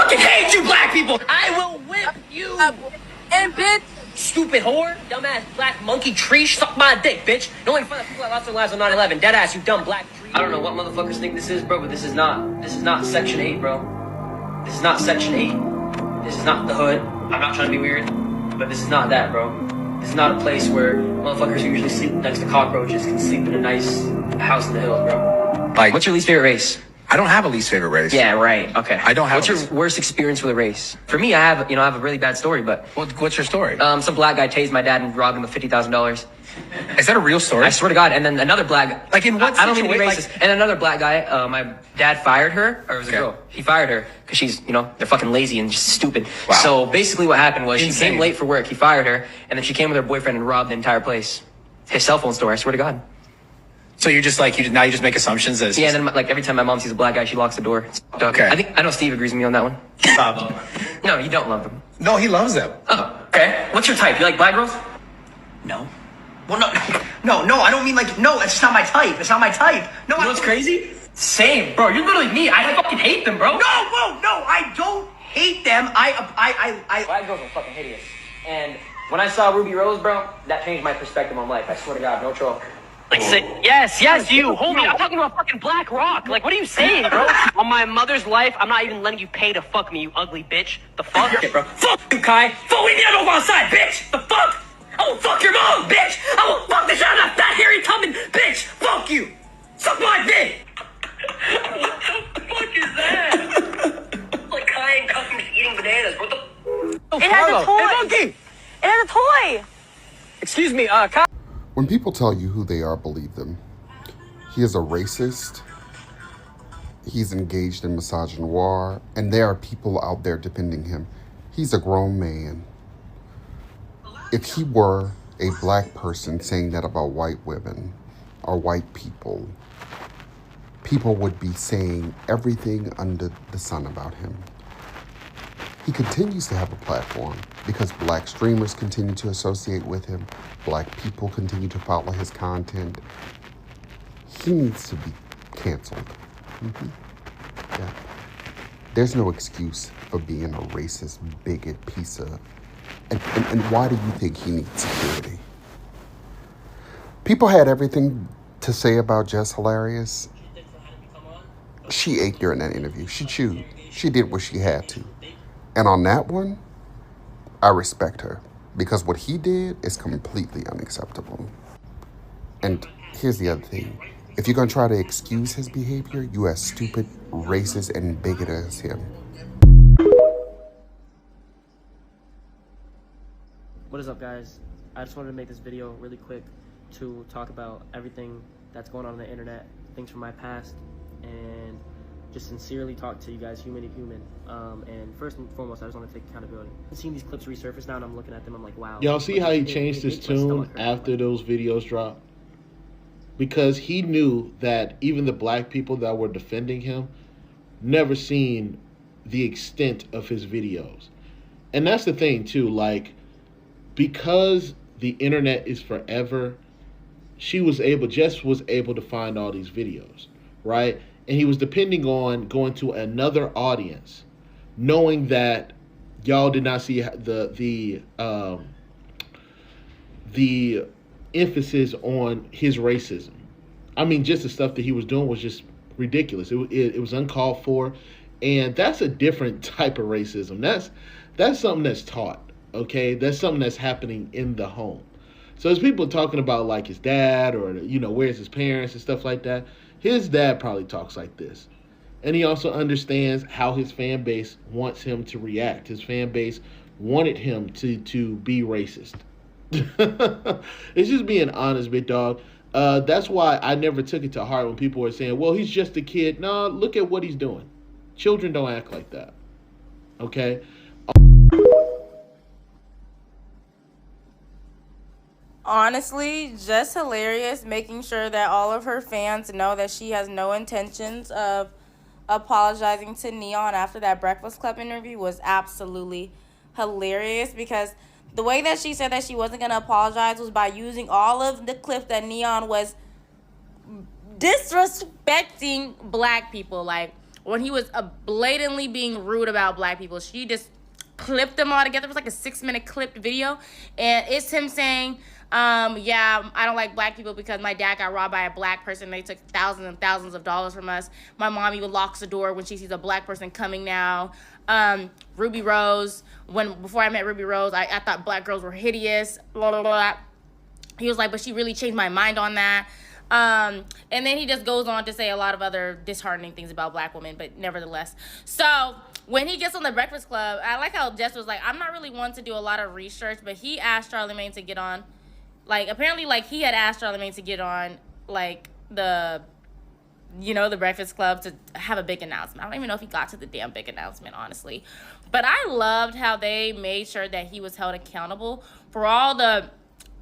fucking hate you, black people. I will whip you. And bitch. Stupid whore, dumbass black monkey tree, suck my dick, bitch. No one fun people that lost their lives on 9/11. Deadass, you dumb black tree. I don't know what motherfuckers think this is, bro, but this is not Section 8, bro. This is not Section 8. This is not the hood. I'm not trying to be weird, but this is not that, bro. This is not a place where motherfuckers who usually sleep next to cockroaches can sleep in a nice house in the hills, bro. Like, what's your least favorite race? I don't have a least favorite race. Yeah, right. Okay. I don't have. What's your worst experience with a race? For me, I have a really bad story, but What's your story? some black guy tased my dad and robbed him of $50,000. Is that a real story? I swear to God. And then another black, Like in what I don't mean to be situation? racist. And another black guy, my dad fired her, or it was a Okay. girl. He fired her because she's, they're fucking lazy and just stupid. Wow. So basically, what happened was she Insane. came late for work. He fired her, and then she came with her boyfriend and robbed the entire place. His cell phone store. I swear to God. So you're just like now you just make assumptions as Yeah, and then like every time my mom sees a black guy, she locks the door. It's fucked up. Okay. I know Steve agrees with me on that one. Stop. No, you don't love them. No, he loves them. Oh, okay. What's your type? You like black girls? No. Well, no, I don't mean like, no, it's just not my type. It's not my type. No, You know what's crazy? Same, bro. You're literally me. I fucking hate them, bro. No, I don't hate them. Black girls are fucking hideous. And when I saw Ruby Rose, bro, that changed my perspective on life. I swear to God, no troll. Like, yes, you, homie. I'm talking about fucking Black Rock. Like, what are you saying, bro? On my mother's life, I'm not even letting you pay to fuck me, you ugly bitch. The fuck? Shit, bro. Fuck you, Kai. Fuck me, I don't go outside, bitch. The fuck? I will fuck your mom, bitch. I will fuck the shit out of that fat, hairy tumbling bitch. Fuck you. Suck my dick. What the fuck is that? Like Kai and Cuffy just eating bananas. What the? It has a toy. Hey, monkey. It has a toy. Excuse me, Kai. When people tell you who they are, believe them. He is a racist. He's engaged in misogynoir, and there are people out there defending him. He's a grown man. If he were a black person saying that about white women or white people, people would be saying everything under the sun about him. He continues to have a platform because black streamers continue to associate with him. Black people continue to follow his content. He needs to be canceled. Yeah. There's no excuse for being a racist, bigot piece of... And why do you think he needs security? People had everything to say about Jess Hilarious. She ate during that interview. She chewed. She did what she had to. And on that one, I respect her because what he did is completely unacceptable. And here's the other thing. If you're going to try to excuse his behavior, you as stupid, racist, and bigoted as him. What is up, guys? I just wanted to make this video really quick to talk about everything that's going on the internet, things from my past, and just sincerely talk to you guys, human to human. And first and foremost, I just want to take accountability. I've seen these clips resurface now, and I'm looking at them, I'm like, wow. Y'all see how he changed his tune after those videos dropped? Because he knew that even the black people that were defending him never seen the extent of his videos. And that's the thing, too. Like, because the internet is forever, Jess was able to find all these videos, right? And he was depending on going to another audience, knowing that y'all did not see the emphasis on his racism. I mean, just the stuff that he was doing was just ridiculous. It was uncalled for, and that's a different type of racism. That's something that's taught. Okay, that's something that's happening in the home. So as people talking about like his dad or, where's his parents and stuff like that, his dad probably talks like this. And he also understands how his fan base wants him to react. His fan base wanted him to be racist. It's just being honest, big dog. That's why I never took it to heart when people were saying, well, he's just a kid. No, look at what he's doing. Children don't act like that. Okay? Honestly, just hilarious, making sure that all of her fans know that she has no intentions of apologizing to Neon after that Breakfast Club interview was absolutely hilarious, because the way that she said that she wasn't going to apologize was by using all of the clips that Neon was disrespecting black people. Like, when he was blatantly being rude about black people. She just clipped them all together. It was like a 6-minute clipped video, and it's him saying, yeah, I don't like black people because my dad got robbed by a black person. They took thousands and thousands of dollars from us. My mom even locks the door when she sees a black person coming now. Ruby Rose, before I met Ruby Rose, I thought black girls were hideous, blah, blah, blah. He was like, but she really changed my mind on that. And then he just goes on to say a lot of other disheartening things about black women, but nevertheless. So when he gets on the Breakfast Club, I like how Jess was like, I'm not really one to do a lot of research, but he asked Charlamagne to get on. Like, apparently, like, he had asked Charlamagne to get on, like, the Breakfast Club to have a big announcement. I don't even know if he got to the damn big announcement, honestly. But I loved how they made sure that he was held accountable for all the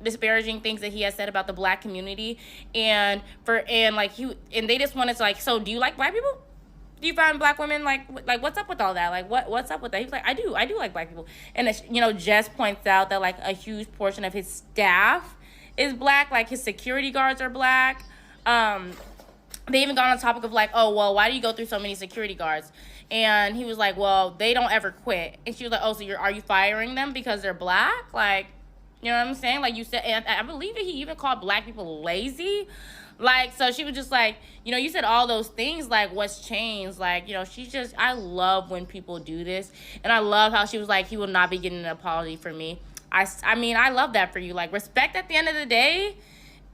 disparaging things that he has said about the black community, and they just wanted to, like, so do you like black people? Do you find black women like what's up with all that? Like what's up with that? He was like, I do like black people. And Jess points out that like a huge portion of his staff is black, like his security guards are black. They even got on the topic of like, oh well, why do you go through so many security guards? And he was like, well, they don't ever quit. And she was like, oh, so are you firing them because they're black? Like, you know what I'm saying? Like you said, and I believe that he even called black people lazy. Like, so she was just like, you said all those things, like, what's changed? Like, she's just, I love when people do this. And I love how she was like, he will not be getting an apology for me. I mean, I love that for you. Like, respect at the end of the day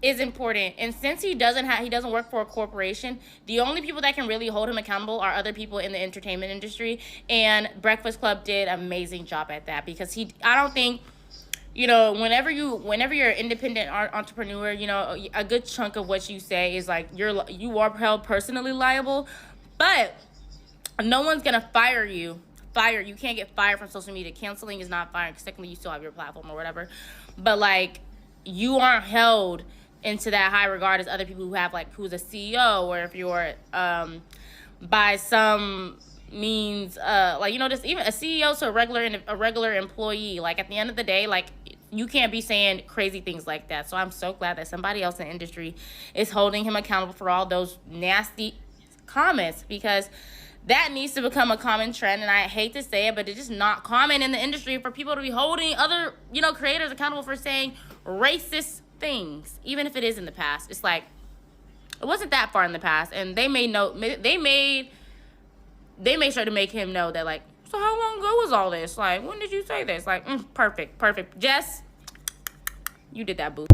is important. And since he doesn't work for a corporation, the only people that can really hold him accountable are other people in the entertainment industry. And Breakfast Club did an amazing job at that, because I don't think, whenever you're an independent entrepreneur, a good chunk of what you say is like you are held personally liable, but no one's gonna fire you. You can't get fired from social media. Canceling is not firing. Secondly, you still have your platform or whatever, but like you aren't held into that high regard as other people who have like who's a CEO, or if you're by some means just even a CEO to a regular employee. Like at the end of the day, like you can't be saying crazy things like that. So I'm so glad that somebody else in the industry is holding him accountable for all those nasty comments, because that needs to become a common trend. And I hate to say it, but it's just not common in the industry for people to be holding other creators accountable for saying racist things, even if it is in the past. It's like it wasn't that far in the past, and they made sure to make him know that, like, so how long ago was all this? Like, when did you say this? Like, perfect. Jess, you did that, boo.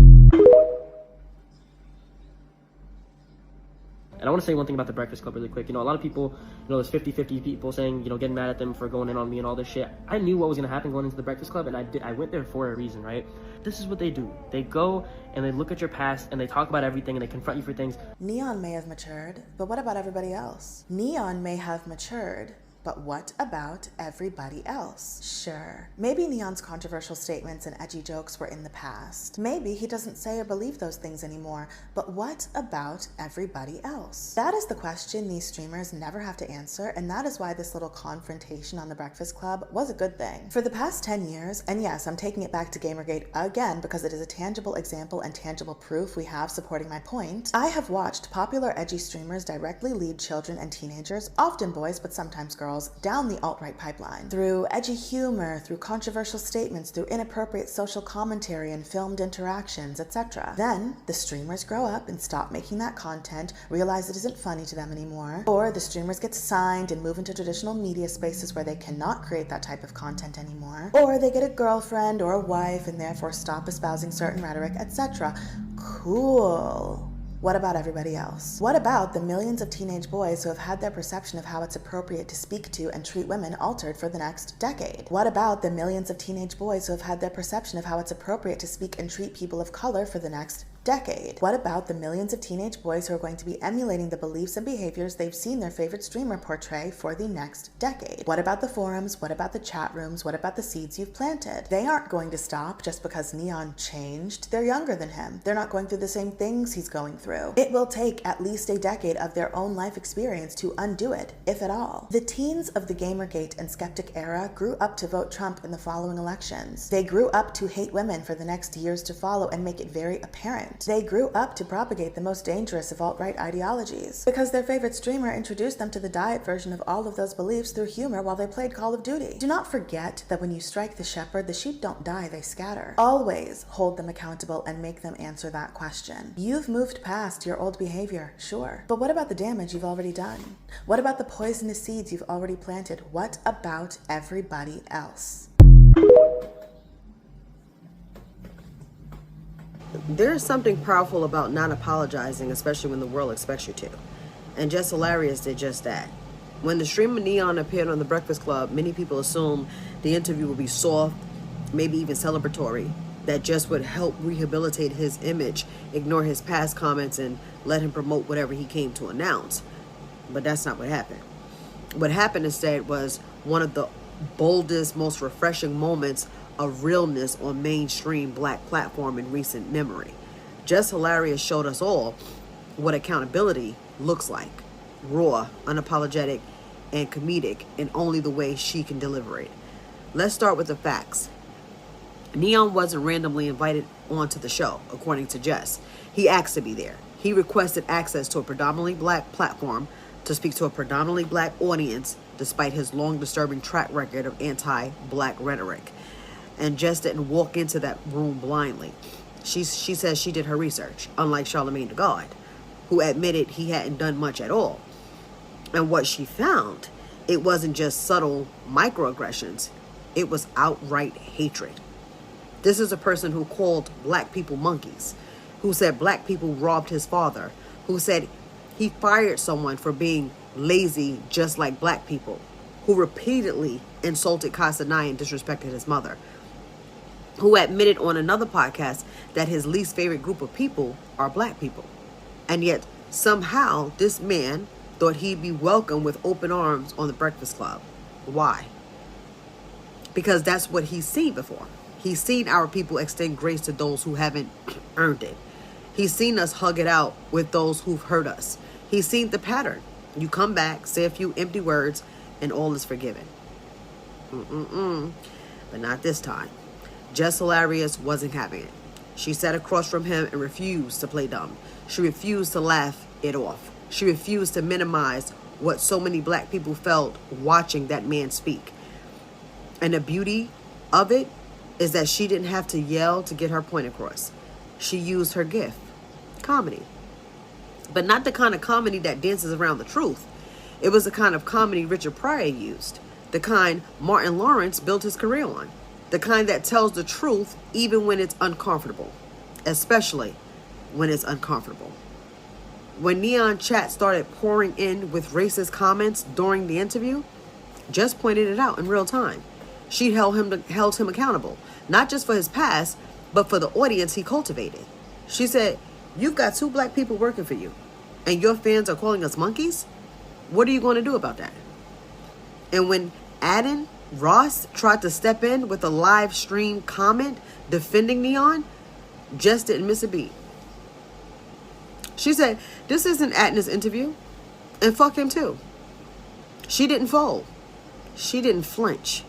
And I want to say one thing about the Breakfast Club really quick. A lot of people, there's 50-50 people saying, getting mad at them for going in on me and all this shit. I knew what was going to happen going into the Breakfast Club, and I went there for a reason, right? This is what they do. They go and they look at your past and they talk about everything and they confront you for things. Neon may have matured, but what about everybody else? Neon may have matured, but what about everybody else? Sure, maybe Neon's controversial statements and edgy jokes were in the past. Maybe he doesn't say or believe those things anymore, but what about everybody else? That is the question these streamers never have to answer, and that is why this little confrontation on the Breakfast Club was a good thing. For the past 10 years, and yes, I'm taking it back to Gamergate again because it is a tangible example and tangible proof we have supporting my point, I have watched popular edgy streamers directly lead children and teenagers, often boys but sometimes girls, down the alt-right pipeline. Through edgy humor, through controversial statements, through inappropriate social commentary and filmed interactions, etc. Then, the streamers grow up and stop making that content, realize it isn't funny to them anymore, or the streamers get signed and move into traditional media spaces where they cannot create that type of content anymore, or they get a girlfriend or a wife and therefore stop espousing certain rhetoric, etc. Cool. What about everybody else? What about the millions of teenage boys who have had their perception of how it's appropriate to speak to and treat women altered for the next decade? What about the millions of teenage boys who have had their perception of how it's appropriate to speak and treat people of color for the next decade? What about the millions of teenage boys who are going to be emulating the beliefs and behaviors they've seen their favorite streamer portray for the next decade? What about the forums? What about the chat rooms? What about the seeds you've planted? They aren't going to stop just because Neon changed. They're younger than him. They're not going through the same things he's going through. It will take at least a decade of their own life experience to undo it, if at all. The teens of the Gamergate and Skeptic era grew up to vote Trump in the following elections. They grew up to hate women for the next years to follow and make it very apparent. ignorant. They grew up to propagate the most dangerous of alt-right ideologies because their favorite streamer introduced them to the diet version of all of those beliefs through humor while they played Call of Duty. Do not forget that when you strike the shepherd, the sheep don't die, they scatter. Always hold them accountable and make them answer that question. You've moved past your old behavior, sure. But what about the damage you've already done? What about the poisonous seeds you've already planted? What about everybody else? There's something powerful about not apologizing, especially when the world expects you to. And Just Hilarious did just that. When the streamer Neon appeared on The Breakfast Club, many people assumed the interview would be soft, maybe even celebratory, that just would help rehabilitate his image, ignore his past comments, and let him promote whatever he came to announce. But that's not what happened. What happened instead was one of the boldest, most refreshing moments of realness on mainstream black platform in recent memory. Just Hilarious showed us all what accountability looks like. Raw, unapologetic, and comedic in only the way she can deliver it. Let's start with the facts. Neon wasn't randomly invited onto the show, according to Jess. He asked to be there. He requested access to a predominantly black platform to speak to a predominantly black audience, despite his long disturbing track record of anti-black rhetoric. And Jess didn't walk into that room blindly. She says she did her research, unlike Charlamagne the God, who admitted he hadn't done much at all. And what she found, it wasn't just subtle microaggressions, it was outright hatred. This is a person who called black people monkeys, who said black people robbed his father, who said he fired someone for being lazy just like black people, who repeatedly insulted Kasanai and disrespected his mother, who admitted on another podcast that his least favorite group of people are black people. And yet, somehow, this man thought he'd be welcomed with open arms on The Breakfast Club. Why? Because that's what he's seen before. He's seen our people extend grace to those who haven't earned it. He's seen us hug it out with those who've hurt us. He's seen the pattern. You come back, say a few empty words, and all is forgiven. But not this time. Just Hilarious wasn't having it. She sat across from him and refused to play dumb. She refused to laugh it off. She refused to minimize what so many black people felt watching that man speak. And the beauty of it is that she didn't have to yell to get her point across. She used her gift, comedy. But not the kind of comedy that dances around the truth. It was the kind of comedy Richard Pryor used. The kind Martin Lawrence built his career on. The kind that tells the truth even when it's uncomfortable. Especially when it's uncomfortable. When Neon chat started pouring in with racist comments during the interview, Jess pointed it out in real time. She held him accountable, not just for his past, but for the audience he cultivated. She said, "You've got 2 black people working for you, and your fans are calling us monkeys? What are you going to do about that?" And when Adin Ross tried to step in with a live stream comment defending Neon, Jess didn't miss a beat. She said, "This isn't Adin's interview, and fuck him too." She didn't fold. She didn't flinch.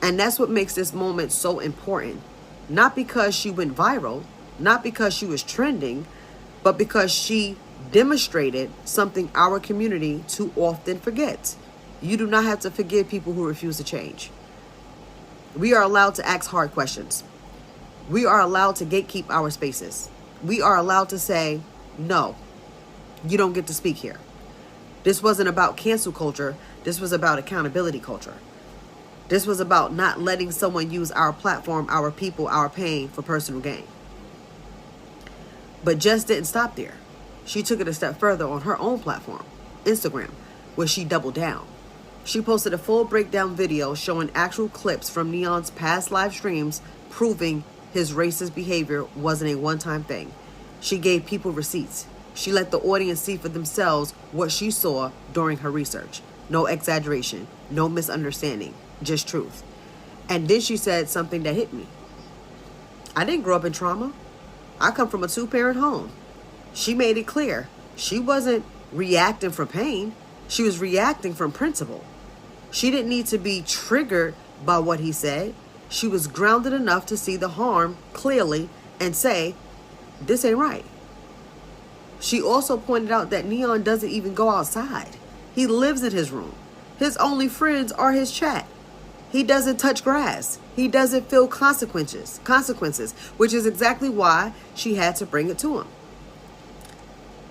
And that's what makes this moment so important. Not because she went viral, not because she was trending, but because she demonstrated something our community too often forgets. You do not have to forgive people who refuse to change. We are allowed to ask hard questions. We are allowed to gatekeep our spaces. We are allowed to say, "No, you don't get to speak here." This wasn't about cancel culture. This was about accountability culture. This was about not letting someone use our platform, our people, our pain for personal gain. But Jess didn't stop there. She took it a step further on her own platform, Instagram, where she doubled down. She posted a full breakdown video showing actual clips from Neon's past live streams proving his racist behavior wasn't a one-time thing. She gave people receipts. She let the audience see for themselves what she saw during her research. No exaggeration, no misunderstanding, just truth. And then she said something that hit me. I didn't grow up in trauma. I come from a 2-parent home. She made it clear. She wasn't reacting from pain. She was reacting from principle. She didn't need to be triggered by what he said. She was grounded enough to see the harm clearly and say, this ain't right. She also pointed out that Neon doesn't even go outside. He lives in his room. His only friends are his chat. He doesn't touch grass. He doesn't feel consequences, which is exactly why she had to bring it to him.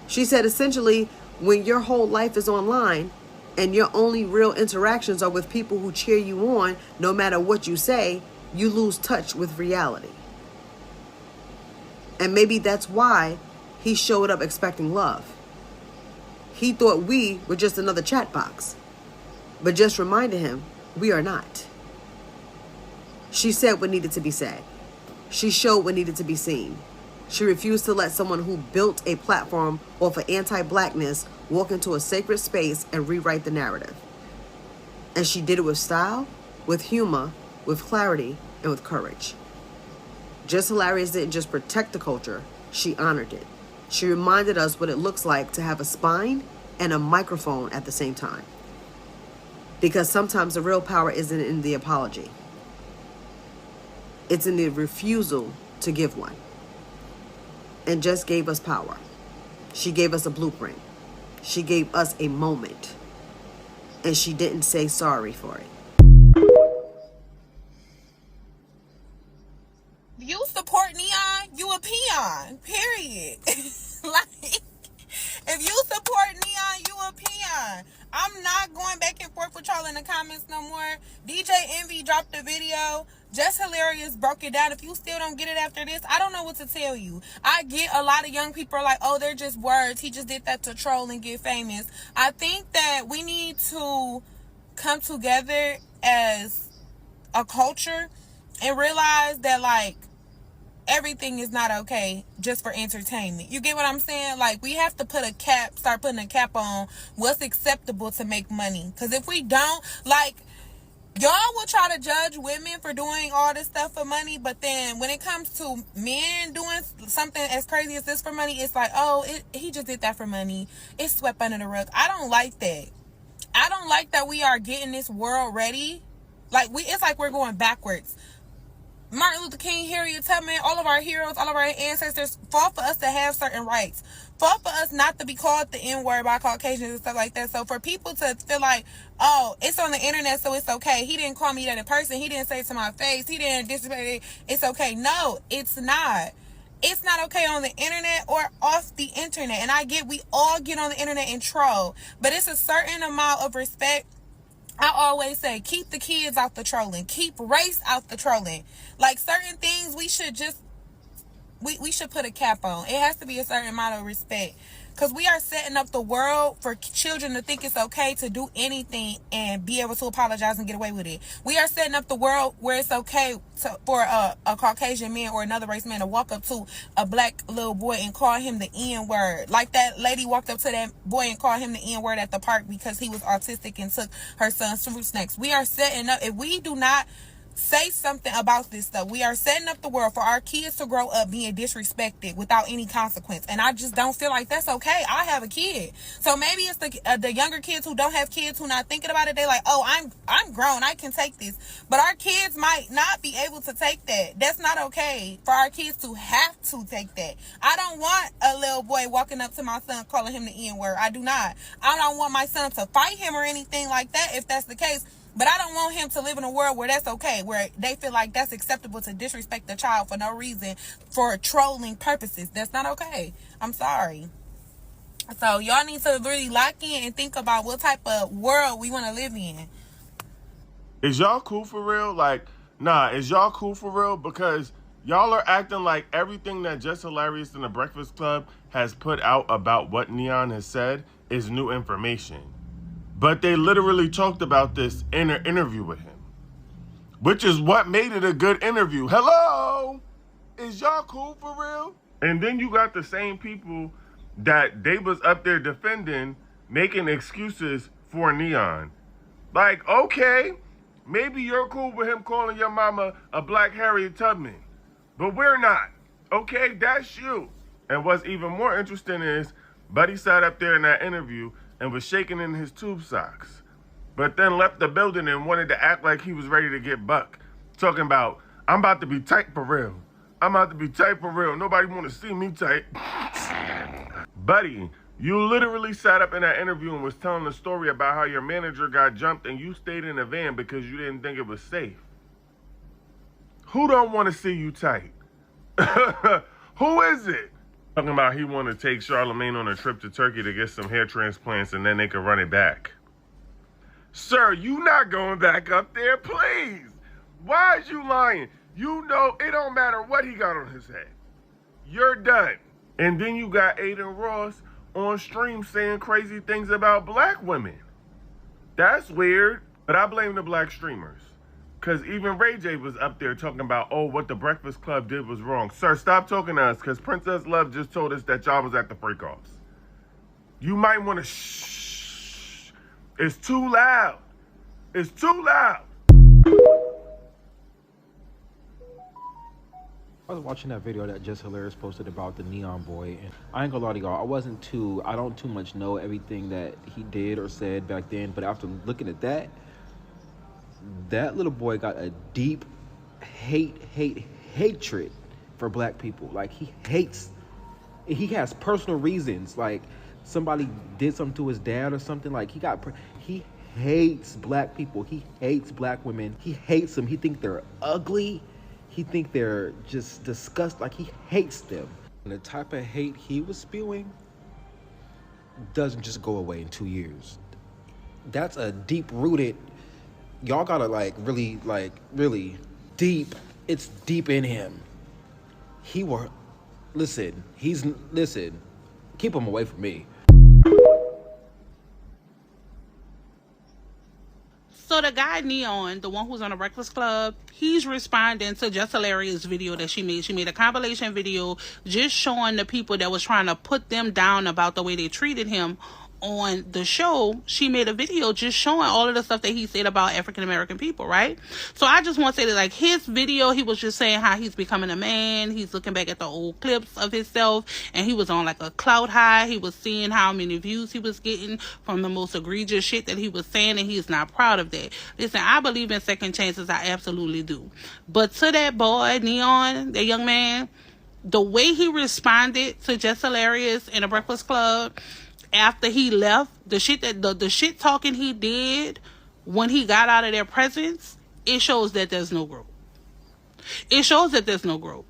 She said essentially, when your whole life is online and your only real interactions are with people who cheer you on, no matter what you say, you lose touch with reality. And maybe that's why he showed up expecting love. He thought we were just another chat box, but just reminded him we are not. She said what needed to be said. She showed what needed to be seen. She refused to let someone who built a platform off of anti-blackness walk into a sacred space and rewrite the narrative. And she did it with style, with humor, with clarity, and with courage. Just Hilarious didn't just protect the culture, she honored it. She reminded us what it looks like to have a spine and a microphone at the same time. Because sometimes the real power isn't in the apology. It's in the refusal to give one. And Jess gave us power. She gave us a blueprint. She gave us a moment. And she didn't say sorry for it. If you support Neon, you a peon. Period. Like, if you support Neon, you a peon. I'm not going back and forth with y'all in the comments no more. DJ Envy dropped a video. Just Hilarious broke it down. If you still don't get it after this, I don't know what to tell you. I get a lot of young people are like, oh, they're just words. He just did that to troll and get famous. I think that we need to come together as a culture and realize that, like, everything is not okay just for entertainment. You get what I'm saying? Like, we have to start putting a cap on what's acceptable to make money. Because if we don't, like, y'all will try to judge women for doing all this stuff for money, but then when it comes to men doing something as crazy as this for money, it's like, oh, he just did that for money. It's swept under the rug. I don't like that. I don't like that we are getting this world ready. Like, it's like we're going backwards. Martin Luther King, Harriet Tubman, all of our heroes, all of our ancestors fought for us to have certain rights. Fought for us not to be called the N-word by Caucasians and stuff like that. So for people to feel like, oh, it's on the internet, so it's okay. He didn't call me that in person. He didn't say it to my face. He didn't disrespect it. It's okay. No, it's not. It's not okay on the internet or off the internet. And I get, we all get on the internet and troll. But it's a certain amount of respect. I always say, keep the kids out the trolling. Keep race out the trolling. Like, certain things we should just, we should put a cap on. It has to be a certain amount of respect. Because we are setting up the world for children to think it's okay to do anything and be able to apologize and get away with it. We are setting up the world where it's okay for a Caucasian man or another race man to walk up to a black little boy and call him the N-word. Like that lady walked up to that boy and called him the N-word at the park because he was autistic and took her son's fruit snacks. We are setting up, if we do not say something about this stuff, we are setting up the world for our kids to grow up being disrespected without any consequence. And I just don't feel like that's okay. I have a kid, so maybe it's the younger kids who don't have kids, who not thinking about it. They like, oh, I'm grown, I can take this. But our kids might not be able to take that. That's not okay for our kids to have to take that. I don't want a little boy walking up to my son calling him the N-word. I do not. I don't want my son to fight him or anything like that if that's the case. But I don't want him to live in a world where that's okay, where they feel like that's acceptable to disrespect the child for no reason, for trolling purposes. That's not okay. I'm sorry. So y'all need to really lock in and think about what type of world we want to live in. Is y'all cool for real? Like, nah, is y'all cool for real? Because y'all are acting like everything that Just Hilarious and the Breakfast Club has put out about what Neon has said is new information. But they literally talked about this in an interview with him, which is what made it a good interview. Hello? Is y'all cool for real? And then you got the same people that they was up there defending, making excuses for Neon. Like, okay, maybe you're cool with him calling your mama a black Harriet Tubman, but we're not. Okay, that's you. And what's even more interesting is Buddy sat up there in that interview and was shaking in his tube socks, but then left the building and wanted to act like he was ready to get buck. Talking about, I'm about to be tight for real. I'm about to be tight for real. Nobody want to see me tight. Buddy, you literally sat up in that interview and was telling the story about how your manager got jumped and you stayed in the van because you didn't think it was safe. Who don't want to see you tight? Who is it? Talking about he want to take Charlamagne on a trip to Turkey to get some hair transplants and then they can run it back. Sir, you not going back up there, please. Why is you lying? You know it don't matter what he got on his head. You're done. And then you got Aiden Ross on stream saying crazy things about black women. That's weird, but I blame the black streamers. Because even Ray J was up there talking about, oh, what the Breakfast Club did was wrong. Sir, stop talking to us, because Princess Love just told us that y'all was at the freak-offs. You might want to shh. It's too loud. It's too loud. I was watching that video that Just Hilarious posted about the Neon Boy, and I ain't gonna lie to y'all, I don't too much know everything that he did or said back then, but after looking at that little boy got a deep hatred for black people. Like, he has personal reasons, like somebody did something to his dad or something. Like, he hates black people, he hates black women, he hates them, he think they're ugly, he think they're just disgusting, like he hates them. And the type of hate he was spewing doesn't just go away in 2 years. That's a deep-rooted, y'all gotta really deep, it's deep in him. Listen, keep him away from me. So the guy Neon, the one who's on the Breakfast Club, he's responding to Just Hilarious video that she made. She made a compilation video just showing the people that was trying to put them down about the way they treated him on the show. She made a video just showing all of the stuff that he said about African-American people, right? So I just want to say that, like, his video, he was just saying how he's becoming a man. He's looking back at the old clips of himself, and he was on like a clout high. He was seeing how many views he was getting from the most egregious shit that he was saying, and he's not proud of that. Listen, I believe in second chances. I absolutely do. But to that boy, Neon, that young man, the way he responded to Just Hilarious in the Breakfast Club after he left, the shit talking he did when he got out of their presence, it shows that there's no growth. It shows that there's no growth.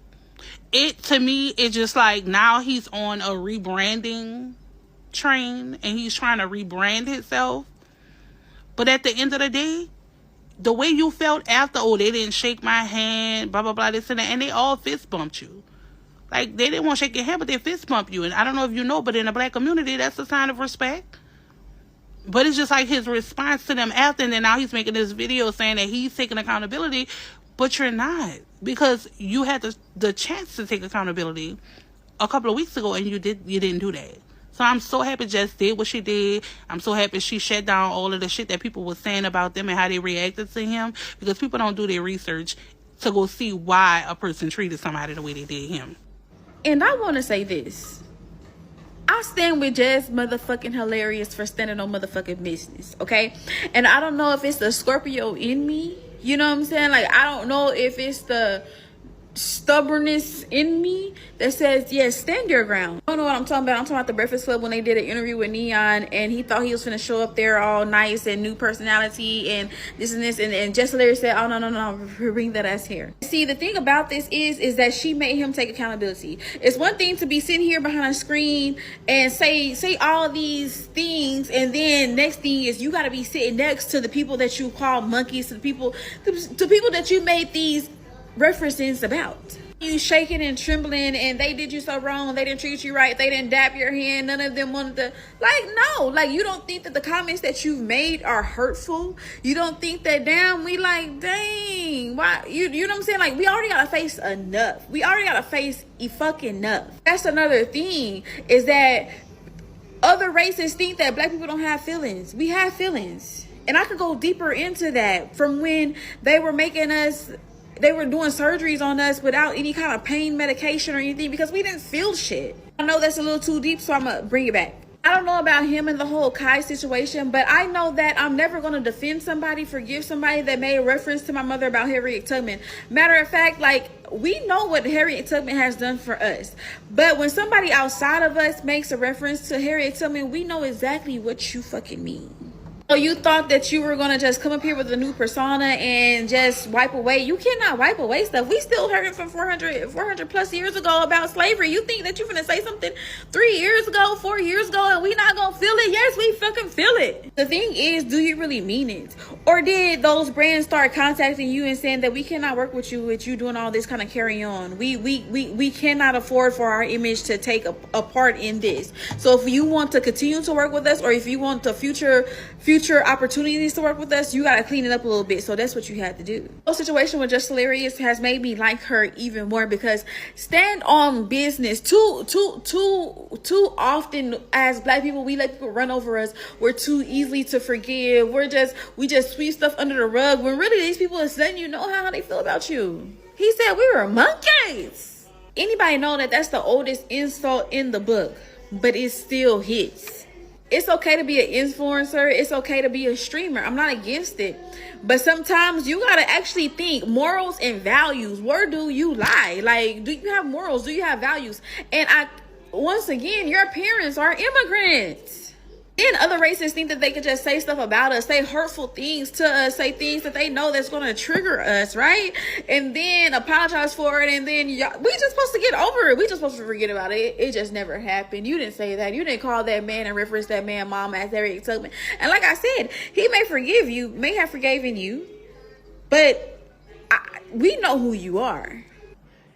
To me, it's just like now he's on a rebranding train and he's trying to rebrand himself. But at the end of the day, the way you felt after, oh, they didn't shake my hand, blah, blah, blah, this and that, and they all fist bumped you. Like, they didn't want to shake your hand, but they fist bump you. And I don't know if you know, but in the black community, that's a sign of respect. But it's just like his response to them after, and then now he's making this video saying that he's taking accountability, but you're not. Because you had the chance to take accountability a couple of weeks ago, and you didn't do that. So I'm so happy Jess did what she did. I'm so happy she shut down all of the shit that people were saying about them and how they reacted to him. Because people don't do their research to go see why a person treated somebody the way they did him. And I want to say this. I stand with Jess motherfucking Hilarious for standing on motherfucking business, okay? And I don't know if it's the Scorpio in me. You know what I'm saying? Like, I don't know if it's the stubbornness in me that says, yes, stand your ground. I don't know what I'm talking about. I'm talking about the Breakfast Club when they did an interview with Neon and he thought he was gonna show up there all nice and new personality and this and this, and Jess Hilarious said, oh no, bring that ass here. See, the thing about this is that she made him take accountability. It's one thing to be sitting here behind a screen and say all these things, and then next thing is you got to be sitting next to the people that you call monkeys, to people that you made these references about. You shaking and trembling and they did you so wrong, they didn't treat you right, they didn't dap your hand, none of them wanted to, like, no, like, you don't think that the comments that you've made are hurtful? You don't think that, damn, we like, dang, why, you know what I'm saying? Like, we already gotta face enough. We already gotta face fucking enough. That's another thing, is that other races think that black people don't have feelings. We have feelings. And I could go deeper into that, from when they were making us, they were doing surgeries on us without any kind of pain medication or anything because we didn't feel shit. I know that's a little too deep, so I'm gonna bring it back. I don't know about him and the whole Kai situation, but I know that I'm never going to defend somebody, forgive somebody that made a reference to my mother about Harriet Tubman. Matter of fact, like, we know what Harriet Tubman has done for us. But when somebody outside of us makes a reference to Harriet Tubman, we know exactly what you fucking mean. So you thought that you were going to just come up here with a new persona and just wipe away. You cannot wipe away stuff. We still heard it from 400 plus years ago about slavery. You think that you're going to say something 3 years ago, 4 years ago, and we not going to feel it? Yes, we fucking feel it. The thing is, do you really mean it? Or did those brands start contacting you and saying that we cannot work with you doing all this kind of carry on? We cannot afford for our image to take a part in this. So if you want to continue to work with us, or if you want the future opportunities to work with us, you got to clean it up a little bit. So that's what you had to do. The situation with Just Hilarious has made me like her even more, because stand on business. Too often as Black people, we let people run over us. We're too easily to forgive. We just sweep stuff under the rug, when really these people are letting you know how they feel about you. He said we were monkeys. Anybody know that that's the oldest insult in the book, but it still hits. It's okay to be an influencer. It's okay to be a streamer. I'm not against it. But sometimes you got to actually think morals and values. Where do you lie? Like, do you have morals? Do you have values? And once again, your parents are immigrants. Then other races think that they could just say stuff about us, say hurtful things to us, say things that they know that's going to trigger us, right? And then apologize for it, and then we just supposed to get over it. We just supposed to forget about it. It just never happened. You didn't say that. You didn't call that man and reference that man mom as Harriet Tubman. And like I said, he may forgive you, may have forgiven you, but we know who you are.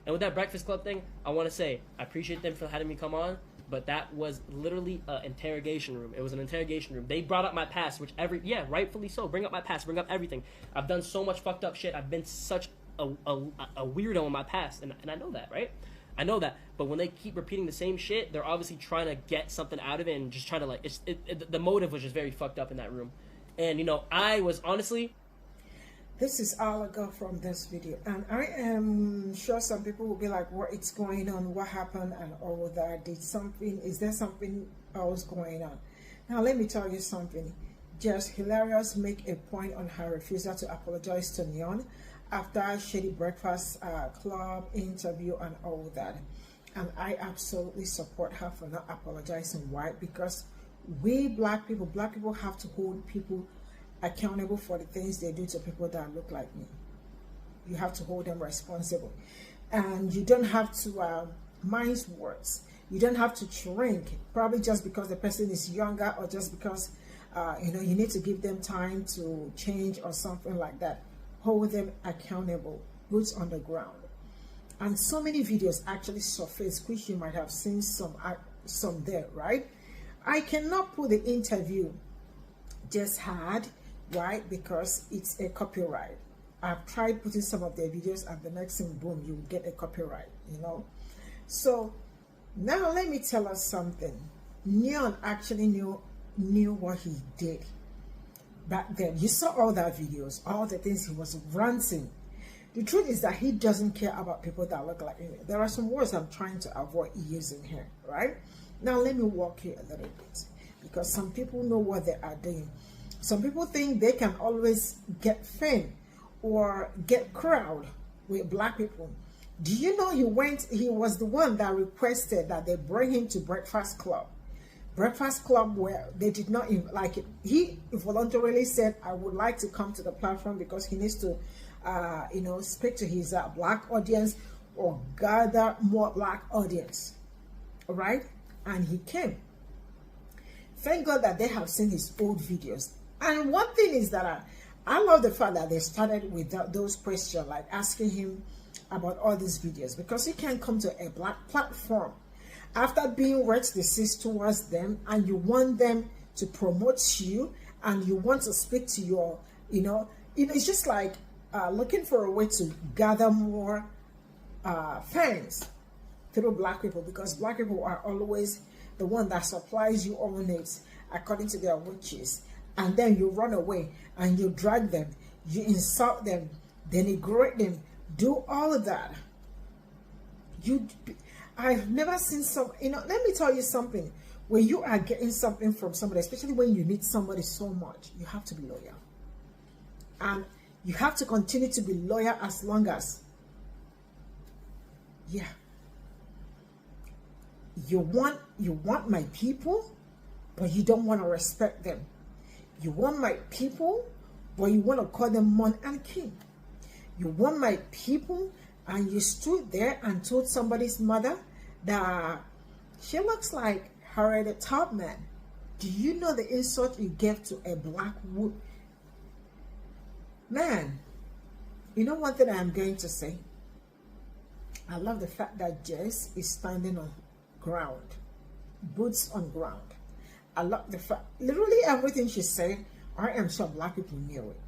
And with that Breakfast Club thing, I want to say I appreciate them for having me come on. But that was literally an interrogation room. It was an interrogation room. They brought up my past, rightfully so. Bring up my past, bring up everything. I've done so much fucked up shit. I've been such a weirdo in my past, and I know that, right? I know that. But when they keep repeating the same shit, they're obviously trying to get something out of it and just trying to the motive was just very fucked up in that room. And I was honestly. This is all I got from this video, and I am sure some people will be like, what is going on, what happened, and all that. Is there something else going on? Now let me tell you something. Just Hilarious make a point on her refusal to apologize to Neon after Shady Breakfast Club interview and all that, and I absolutely support her for not apologizing. Why? Because we black people have to hold people accountable for the things they do to people that look like me. You have to hold them responsible, and you don't have to mince words. You don't have to shrink, probably just because the person is younger, or just because you need to give them time to change or something like that. Hold them accountable, boots on the ground. And so many videos actually surfaced, which you might have seen some there, right? I cannot put the interview just had. Why? Because it's a copyright. I've tried putting some of their videos, and the next thing, boom, you get a copyright, So now let me tell us something. Neon actually knew what he did back then. You saw all that videos, all the things he was ranting. The truth is that he doesn't care about people that look like him. There are some words I'm trying to avoid using here, right? Now let me walk here a little bit, because some people know what they are doing. Some people think they can always get fame or get crowd with black people. Do you know he was the one that requested that they bring him to Breakfast Club? Breakfast Club, where they did not like it. He voluntarily said, I would like to come to the platform because he needs to speak to his black audience or gather more black audience. All right? And he came. Thank God that they have seen his old videos. And one thing is that I love the fact that they started with those questions, like asking him about all these videos, because he can't come to a black platform after being racist towards them, and you want them to promote you, and you want to speak to your, it's just like looking for a way to gather more fans through black people, because black people are always the one that supplies you all needs according to their wishes. And then you run away and you drag them, you insult them, denigrate them, do all of that. I've never seen let me tell you something. When you are getting something from somebody, especially when you need somebody so much, you have to be loyal. And you have to continue to be loyal as long as, yeah, you want my people, but you don't want to respect them. You want my people, but you want to call them mon and king. You want my people, and you stood there and told somebody's mother that she looks like her the top man. Do you know the insult you gave to a black woman? Man, you know one thing I am going to say? I love the fact that Jess is standing on ground, boots on ground. I love the fact, literally everything she said, I am sure black people knew it.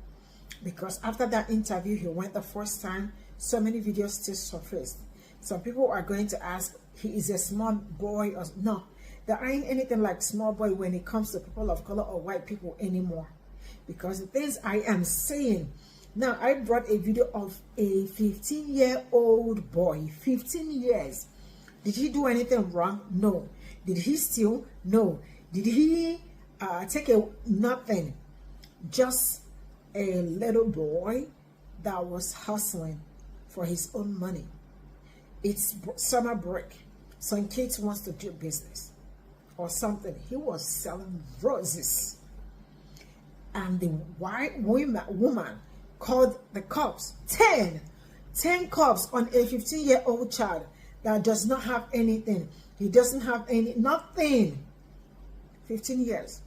Because after that interview, he went the first time, so many videos still surfaced. Some people are going to ask, he is a small boy or no. There ain't anything like small boy when it comes to people of color or white people anymore. Because the things I am saying, now I brought a video of a 15-year-old boy, 15 years. Did he do anything wrong? No. Did he steal? No. Did he take a nothing? Just a little boy that was hustling for his own money. It's summer break. Some kids wants to do business or something. He was selling roses. And the white woman called the cops. 10 cops on a 15-year-old child that does not have anything. He doesn't have nothing. 15 years.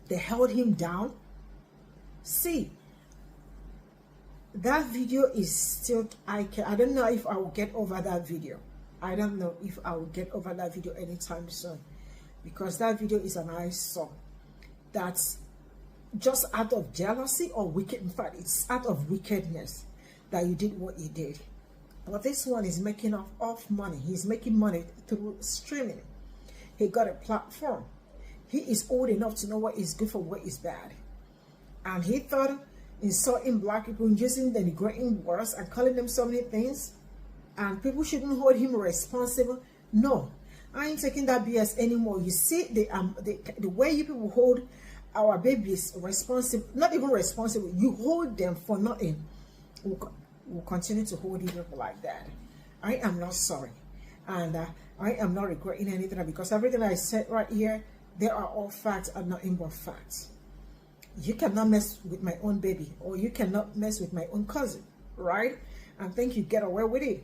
They held him down. See, that video is still, I don't know if I will get over that video. I don't know if I will get over that video anytime soon. Because that video is an eyesore. That's just out of jealousy or wicked. In fact, it's out of wickedness that you did what you did. But this one is making off money. He's making money through streaming. He got a platform. He is old enough to know what is good for what is bad. And he thought insulting black people, using the degrading words and calling them so many things, and people shouldn't hold him responsible. No, I ain't taking that BS anymore. You see, the way you people hold our babies responsible, not even responsible, you hold them for nothing. We'll continue to hold you people like that. I am not sorry. And I am not regretting anything, because everything I said right here, they are all facts and nothing but facts. You cannot mess with my own baby, or you cannot mess with my own cousin, right? And think you get away with it.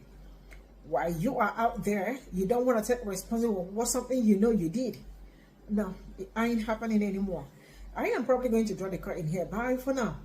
While you are out there, you don't want to take responsibility for something you know you did. No, it ain't happening anymore. I am probably going to draw the curtain here. Bye for now.